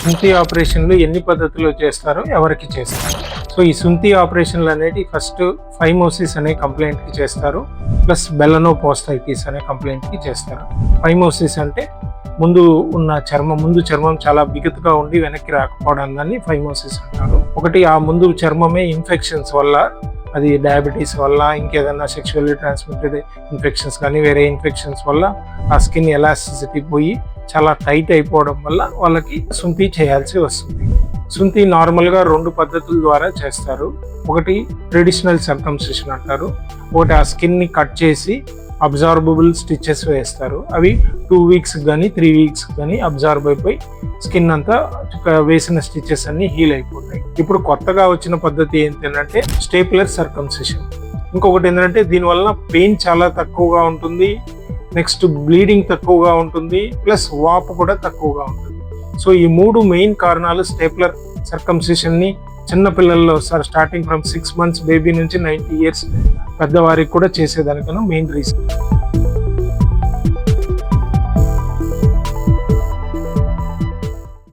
సుంతి ఆపరేషన్లు ఎన్ని పద్ధతుల్లో చేస్తారో ఎవరికి చేస్తారు. సో ఈ సుంతి ఆపరేషన్లు అనేవి ఫస్ట్ ఫైమోసిస్ అనే కంప్లైంట్కి చేస్తారు, ప్లస్ బెలనోపోస్టైటిస్ అనే కంప్లైంట్కి చేస్తారు. ఫైమోసిస్ అంటే ముందు చర్మం చాలా బిగుతుగా ఉండి వెనక్కి రాకపోవడం దాన్ని ఫైమోసిస్ అంటారు. ఒకటి ఆ ముందు చర్మమే ఇన్ఫెక్షన్స్ వల్ల, అది డయాబెటీస్ వల్ల, ఇంకేదన్నా సెక్షువల్లీ ట్రాన్స్మిటెడ్ ఇన్ఫెక్షన్స్ కానీ వేరే ఇన్ఫెక్షన్స్ వల్ల ఆ స్కిన్ ఎలాస్టిసిటీ పోయి చాలా టైట్ అయిపోవడం వల్ల వాళ్ళకి సుంతి చేయాల్సి వస్తుంది. సుంతి నార్మల్గా 2 పద్ధతుల ద్వారా చేస్తారు. ఒకటి ట్రెడిషనల్ సర్కంసిషన్ అంటారు, ఒకటి ఆ స్కిన్ని కట్ చేసి అబ్జార్బబుల్ స్టిచెస్ వేస్తారు. అవి 2 వీక్స్ కానీ 3 వీక్స్ కానీ అబ్జార్బ్ అయిపోయి స్కిన్ అంతా వేసిన స్టిచెస్ అన్ని హీల్ అయిపోతాయి. ఇప్పుడు కొత్తగా వచ్చిన పద్ధతి ఏంటంటే స్టేపులర్ సర్కంసిషన్. ఇంకొకటి ఏంటంటే దీనివల్ల పెయిన్ చాలా తక్కువగా ఉంటుంది, నెక్స్ట్ బ్లీడింగ్ తక్కువగా ఉంటుంది, ప్లస్ వాపు కూడా తక్కువగా ఉంటుంది. సో ఈ 3 మెయిన్ కారణాలు స్టేపులర్ సర్కంసిషన్ని చిన్నపిల్లల్లో స్టార్టింగ్ ఫ్రమ్ 6 months బేబీ నుంచి 90 years పెద్దవారికి కూడా చేసేదానికన్నా మెయిన్ రీజన్.